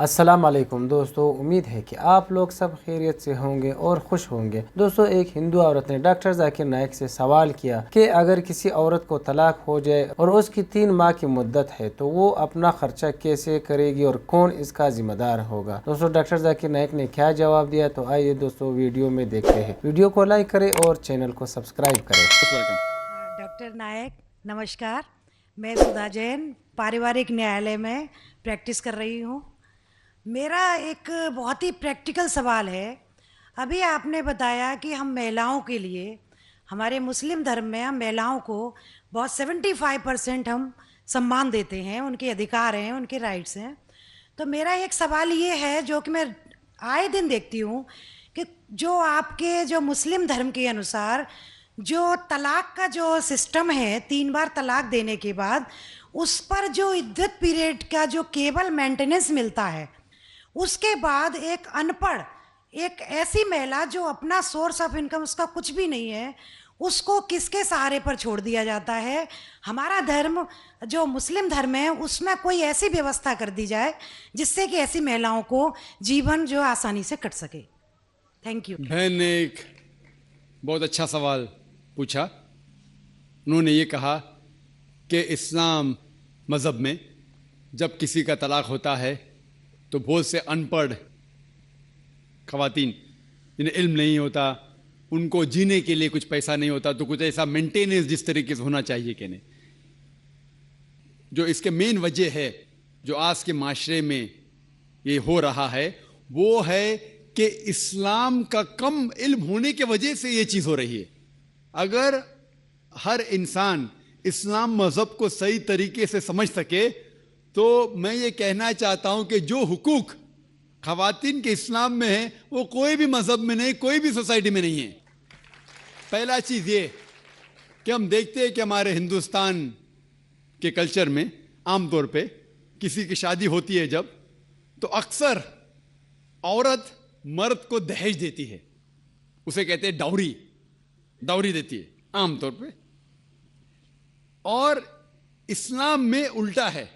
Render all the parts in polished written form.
السلام علیکم دوستو، امید ہے کہ آپ لوگ سب خیریت سے ہوں گے اور خوش ہوں گے۔ دوستو، ایک ہندو عورت نے ڈاکٹر ذاکر نائک سے سوال کیا کہ اگر کسی عورت کو طلاق ہو جائے اور اس کی 3 ماہ کی مدت ہے تو وہ اپنا خرچہ کیسے کرے گی اور کون اس کا ذمہ دار ہوگا؟ دوستو، ڈاکٹر ذاکر نائک نے کیا جواب دیا تو آئیے دوستو ویڈیو میں دیکھتے ہیں۔ ویڈیو کو لائک کریں اور چینل کو سبسکرائب کریں۔ ڈاکٹر نائک نمشکار، میں سدھا جین پاریوارک نیالے میں پریکٹس کر رہی ہوں۔ میرا ایک بہت ہی پریکٹیکل سوال ہے۔ ابھی آپ نے بتایا کہ ہم مہیلاؤں کے لیے ہمارے مسلم دھرم میں ہم مہیلاؤں کو بہت 75% ہم سمان دیتے ہیں، ان کے ادھیکار ہیں، ان کے رائٹس ہیں۔ تو میرا ایک سوال یہ ہے جو کہ میں آئے دن دیکھتی ہوں کہ جو آپ کے جو مسلم دھرم کے انوسار جو طلاق کا جو سسٹم ہے، 3 بار طلاق دینے کے بعد اس پر جو عدت پیریڈ کا جو کیبل مینٹیننس ملتا ہے، اس کے بعد ایک ان پڑھ ایک ایسی مہیلا جو اپنا سورس آف انکم اس کا کچھ بھی نہیں ہے، اس کو کس کے سہارے پر چھوڑ دیا جاتا ہے؟ ہمارا دھرم جو مسلم دھرم ہے اس میں کوئی ایسی ویوستھا کر دی جائے جس سے کہ ایسی مہیلاؤں کو جیون جو آسانی سے کٹ سکے۔ Thank you. بہن نے ایک بہت اچھا سوال پوچھا۔ انہوں نے یہ کہا کہ اسلام مذہب میں جب کسی کا طلاق ہوتا ہے تو بہت سے ان پڑھ خواتین جنہیں علم نہیں ہوتا، ان کو جینے کے لیے کچھ پیسہ نہیں ہوتا، تو کچھ ایسا مینٹیننس جس طریقے سے ہونا چاہیے کہ نہیں، جو اس کے مین وجہ ہے جو آج کے معاشرے میں یہ ہو رہا ہے وہ ہے کہ اسلام کا کم علم ہونے کی وجہ سے یہ چیز ہو رہی ہے۔ اگر ہر انسان اسلام مذہب کو صحیح طریقے سے سمجھ سکے تو میں یہ کہنا چاہتا ہوں کہ جو حقوق خواتین کے اسلام میں ہیں وہ کوئی بھی مذہب میں نہیں، کوئی بھی سوسائٹی میں نہیں ہے۔ پہلا چیز یہ کہ ہم دیکھتے ہیں کہ ہمارے ہندوستان کے کلچر میں عام طور پہ کسی کی شادی ہوتی ہے جب، تو اکثر عورت مرد کو دہیج دیتی ہے، اسے کہتے ہیں ڈاوری دیتی ہے عام طور پہ۔ اور اسلام میں الٹا ہے۔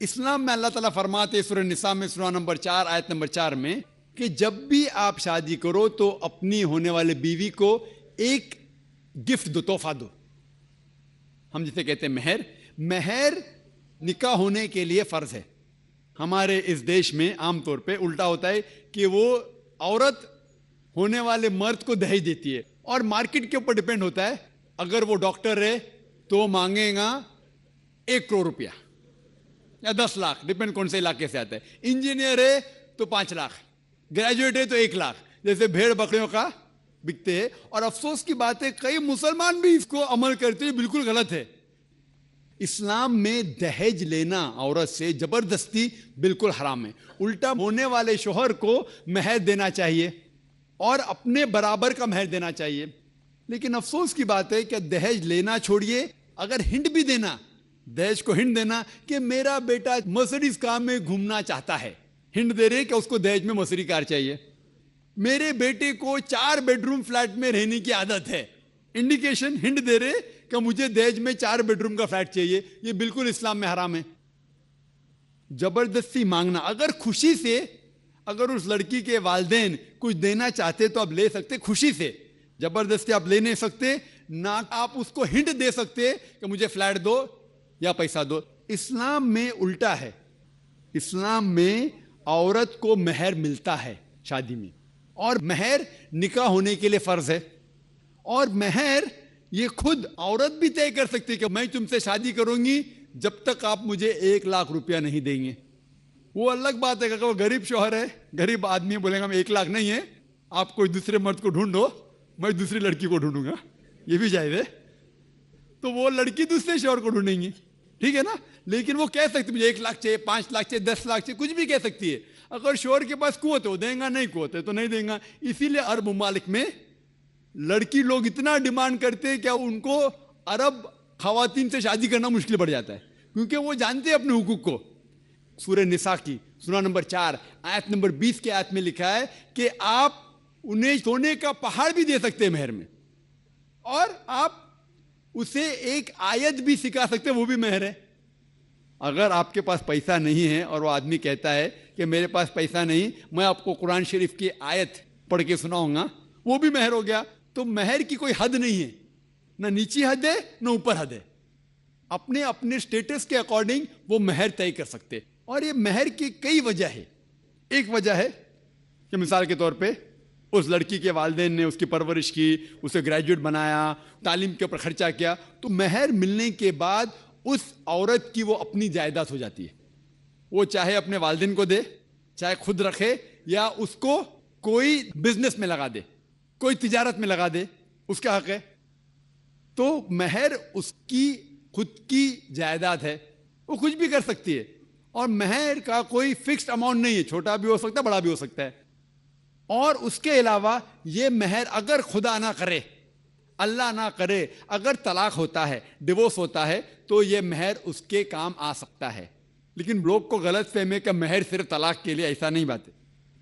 اسلام میں اللہ تعالیٰ فرماتے سورہ نساء میں سورہ نمبر 4 آیت نمبر 4 میں کہ جب بھی آپ شادی کرو تو اپنی ہونے والے بیوی کو ایک گفٹ دو، تحفہ دو، ہم جسے کہتے ہیں مہر۔ مہر نکاح ہونے کے لیے فرض ہے۔ ہمارے اس دیش میں عام طور پہ الٹا ہوتا ہے کہ وہ عورت ہونے والے مرد کو دہیج دیتی ہے، اور مارکیٹ کے اوپر ڈیپینڈ ہوتا ہے۔ اگر وہ ڈاکٹر ہے تو مانگے گا 1 کروڑ روپیہ یا 10 لاکھ، ڈیپینڈ کون سے علاقے سے آتا ہے۔ انجینئر ہے تو 5 لاکھ، گریجویٹ ہے تو 1 لاکھ، جیسے بھیڑ بکریوں کا بکتے ہیں۔ اور افسوس کی بات ہے کئی مسلمان بھی اس کو عمل کرتے ہیں، بالکل غلط ہے۔ اسلام میں دہیج لینا عورت سے زبردستی بالکل حرام ہے۔ الٹا ہونے والے شوہر کو مہر دینا چاہیے اور اپنے برابر کا مہر دینا چاہیے۔ لیکن افسوس کی بات ہے کہ دہیج لینا چھوڑیے، اگر ہنٹ بھی دینا، دہیج کو ہنٹ دینا کہ میرا بیٹا مرسڈیز کار میں گھومنا چاہتا ہے، ہنٹ دے رہے کہ اس کو دہیج میں مرسڈیز کار چاہیے۔ میرے بیٹے کو 4 بیڈ روم فلیٹ میں رہنے کی عادت ہے، انڈیکیشن ہنٹ دے رہے کہ مجھے دہیج میں 4 بیڈ روم کا فلیٹ چاہیے۔ یہ بالکل اسلام میں حرام ہے۔ زبردستی مانگنا، اگر خوشی سے، اگر اس لڑکی کے والدین کچھ دینا چاہتے تو آپ لے سکتے خوشی سے، زبردستی آپ لے نہیں سکتے، نہ آپ اس کو ہنٹ دے سکتے کہ مجھے فلیٹ دو یا پیسہ دو۔ اسلام میں الٹا ہے۔ اسلام میں عورت کو مہر ملتا ہے شادی میں، اور مہر نکاح ہونے کے لیے فرض ہے۔ اور مہر یہ خود عورت بھی طے کر سکتی ہے کہ میں تم سے شادی کروں گی جب تک آپ مجھے 1 لاکھ روپیہ نہیں دیں گے۔ وہ الگ بات ہے کہ وہ غریب شوہر ہے، غریب آدمی بولے گا میں 1 لاکھ نہیں ہے، آپ کوئی دوسرے مرد کو ڈھونڈو، میں دوسری لڑکی کو ڈھونڈوں گا، یہ بھی جائز ہے۔ تو وہ لڑکی دوسرے شوہر کو ڈھونڈیں گی، ٹھیک ہے نا؟ لیکن وہ کہہ سکتی مجھے 1 لاکھ چاہیے، 5 لاکھ چاہیے، 10 لاکھ چاہیے، کچھ بھی کہہ سکتی ہے۔ اگر شوہر کے پاس قوت ہے وہ دیں گا، نہیں قوت ہے تو نہیں دیں گا۔ اسی لیے عرب ممالک میں لڑکی لوگ اتنا ڈیمانڈ کرتے ہیں کہ ان کو عرب خواتین سے شادی کرنا مشکل پڑ جاتا ہے، کیونکہ وہ جانتے ہیں اپنے حقوق کو۔ سورہ نساء کی سورہ نمبر 4 آیت نمبر 20 کے آیت میں لکھا ہے کہ آپ انہیں سونے کا پہاڑ بھی دے سکتے ہیں مہر میں، اور آپ اسے ایک آیت بھی سکھا سکتے ہیں، وہ بھی مہر ہے۔ اگر آپ کے پاس پیسہ نہیں ہے اور وہ آدمی کہتا ہے کہ میرے پاس پیسہ نہیں، میں آپ کو قرآن شریف کی آیت پڑھ کے سناؤں گا، وہ بھی مہر ہو گیا. تو مہر کی کوئی حد نہیں ہے، نہ نیچی حد ہے نہ اوپر حد ہے. اپنے اپنے سٹیٹس کے اکارڈنگ وہ مہر طے کر سکتے. اور یہ مہر کی کئی وجہ ہے. ایک وجہ ہے کہ مثال کے طور پہ اس لڑکی کے والدین نے اس کی پرورش کی، اسے گریجویٹ بنایا، تعلیم کے اوپر خرچہ کیا، تو مہر ملنے کے بعد اس عورت کی وہ اپنی جائیداد ہو جاتی ہے. وہ چاہے اپنے والدین کو دے، چاہے خود رکھے، یا اس کو کوئی بزنس میں لگا دے، کوئی تجارت میں لگا دے، اس کا حق ہے. تو مہر اس کی خود کی جائیداد ہے، وہ کچھ بھی کر سکتی ہے. اور مہر کا کوئی فکسڈ اماؤنٹ نہیں ہے، چھوٹا بھی ہو سکتا ہے، بڑا بھی ہو سکتا ہے. اور اس کے علاوہ یہ مہر اگر خدا نہ کرے، اللہ نہ کرے، اگر طلاق ہوتا ہے، ڈیورس ہوتا ہے، تو یہ مہر اس کے کام آ سکتا ہے. لیکن لوگ کو غلط فہم ہے کہ مہر صرف طلاق کے لیے، ایسا نہیں بات ہے.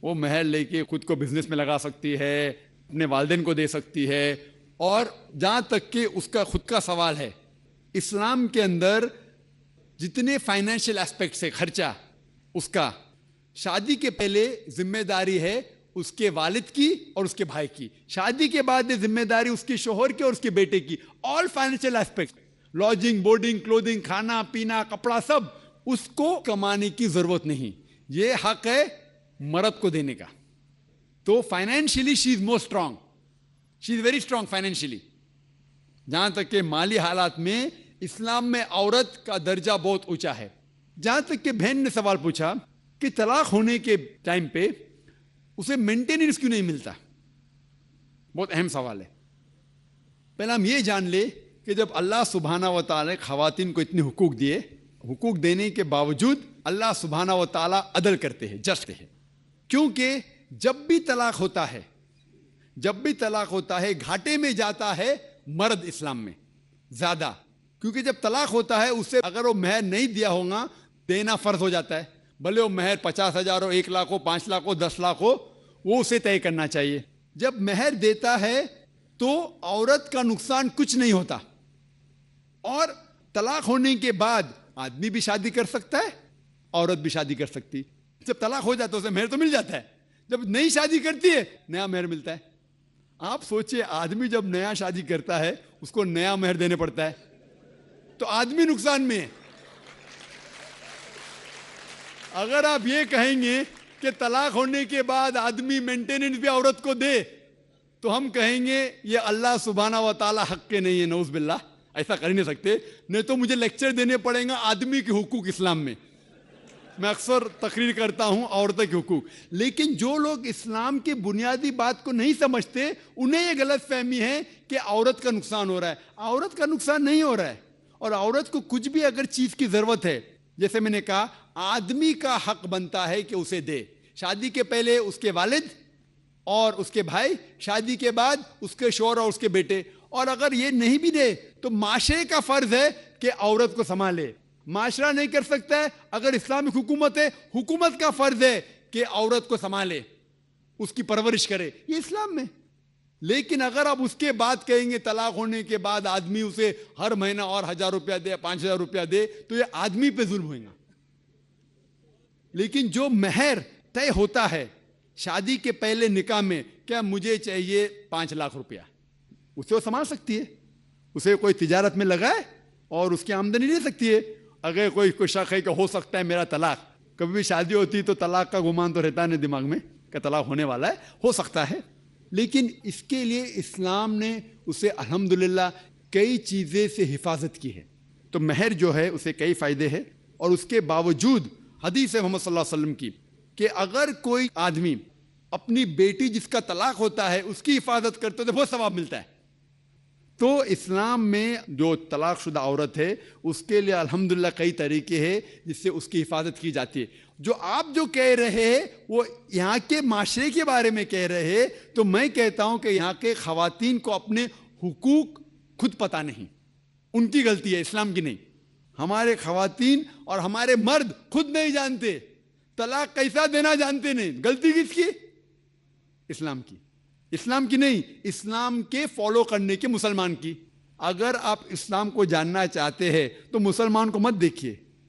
وہ مہر لے کے خود کو بزنس میں لگا سکتی ہے، اپنے والدین کو دے سکتی ہے. اور جہاں تک کہ اس کا خود کا سوال ہے، اسلام کے اندر جتنے فائنینشیل ایسپیکٹس ہے خرچہ اس کا، شادی کے پہلے ذمہ داری ہے اس کے والد کی اور اس کے بھائی کی، شادی کے بعد ذمہ داری اس کے شوہر کی اور اس کے بیٹے کی. آل فائنینشیل ایسپیکٹ، لاڈجنگ، بورڈنگ، کلودنگ، کھانا پینا، کپڑا، سب اس کو کمانے کی ضرورت نہیں. یہ حق ہے مرد کو دینے کا. تو financially she is more strong, she is very strong financially. جہاں تک کہ مالی حالات میں اسلام میں عورت کا درجہ بہت اونچا ہے. جہاں تک کہ بہن نے سوال پوچھا کہ طلاق ہونے کے ٹائم پہ اسے مینٹیننس کیوں نہیں ملتا، بہت اہم سوال ہے. پہلا ہم یہ جان لے کہ جب اللہ سبحانہ و تعالی خواتین کو اتنے حقوق دیے، حقوق دینے کے باوجود اللہ سبحانہ و تعالی عدل کرتے ہیں، جسٹ ہے. کیونکہ جب بھی طلاق ہوتا ہے گھاٹے میں جاتا ہے مرد اسلام میں زیادہ. کیونکہ جب طلاق ہوتا ہے اسے اگر وہ مہر نہیں دیا ہوگا دینا فرض ہو جاتا ہے. بھلے وہ مہر 50,000 ہو، 1 لاکھ ہو، 5 لاکھ ہو، 10 لاکھ ہو، وہ اسے طے کرنا چاہیے. جب مہر دیتا ہے تو عورت کا نقصان کچھ نہیں ہوتا. اور طلاق ہونے کے بعد آدمی بھی شادی کر سکتا ہے، عورت بھی شادی کر سکتی. جب طلاق ہو جاتا ہے اسے مہر تو مل جاتا ہے، جب نئی شادی کرتی ہے نیا مہر ملتا ہے. آپ سوچئے آدمی جب نیا شادی کرتا ہے اس کو نیا مہر دینے پڑتا ہے، تو آدمی نقصان میں ہے. اگر آپ یہ کہیں گے کہ طلاق ہونے کے بعد آدمی مینٹیننس بھی عورت کو دے تو ہم کہیں گے یہ اللہ سبحانہ و تعالی حق کے نہیں ہے. نعوذ باللہ، ایسا کر ہی نہیں سکتے. نہیں تو مجھے لیکچر دینے پڑیں گا آدمی کے حقوق اسلام میں. میں اکثر تقریر کرتا ہوں عورتوں کے حقوق. لیکن جو لوگ اسلام کی بنیادی بات کو نہیں سمجھتے انہیں یہ غلط فہمی ہے کہ عورت کا نقصان ہو رہا ہے. عورت کا نقصان نہیں ہو رہا ہے. اور عورت کو کچھ بھی اگر چیز کی ضرورت ہے، جیسے میں نے کہا آدمی کا حق بنتا ہے کہ اسے دے. شادی کے پہلے اس کے والد اور اس کے بھائی، شادی کے بعد اس کے شوہر اور اس کے بیٹے. اور اگر یہ نہیں بھی دے تو معاشرے کا فرض ہے کہ عورت کو سنبھالے. معاشرہ نہیں کر سکتا ہے. اگر اسلامک حکومت ہے، حکومت کا فرض ہے کہ عورت کو سنبھالے، اس کی پرورش کرے. یہ اسلام میں. لیکن اگر آپ اس کے بعد کہیں گے طلاق ہونے کے بعد آدمی اسے ہر مہینہ اور 1,000 روپیہ دے، 5,000 روپیہ دے، تو یہ آدمی پہ ظلم ہوئے گا. لیکن جو مہر طے ہوتا ہے شادی کے پہلے نکاح میں، کیا مجھے چاہیے 5 لاکھ روپیہ، اسے وہ سنبھال سکتی ہے. اسے کوئی تجارت میں لگائے اور اس کی آمدنی لے سکتی ہے. اگر کوئی شک ہے کہ ہو سکتا ہے میرا طلاق، کبھی بھی شادی ہوتی تو طلاق کا گمان تو رہتا نہیں دماغ میں کہ طلاق ہونے والا ہے، ہو سکتا ہے. لیکن اس کے لیے اسلام نے اسے الحمدللہ کئی چیزیں سے حفاظت کی ہے. تو مہر جو ہے اسے کئی فائدے ہیں. اور اس کے باوجود حدیث محمد صلی اللہ علیہ وسلم کی کہ اگر کوئی آدمی اپنی بیٹی جس کا طلاق ہوتا ہے اس کی حفاظت کرتے تو بہت ثواب ملتا ہے. تو اسلام میں جو طلاق شدہ عورت ہے اس کے لیے الحمدللہ کئی طریقے ہیں جس سے اس کی حفاظت کی جاتی ہے. جو آپ جو کہہ رہے ہیں وہ یہاں کے معاشرے کے بارے میں کہہ رہے ہیں، تو میں کہتا ہوں کہ یہاں کے خواتین کو اپنے حقوق خود پتہ نہیں. ان کی غلطی ہے، اسلام کی نہیں. ہمارے خواتین اور ہمارے مرد خود نہیں جانتے، طلاق کیسا دینا جانتے نہیں. غلطی کس کی؟ اسلام کی. اسلام کی نہیں، اسلام کے فالو کرنے کے مسلمان کی. اگر آپ اسلام کو جاننا چاہتے ہیں تو مسلمان کو مت دیکھیے،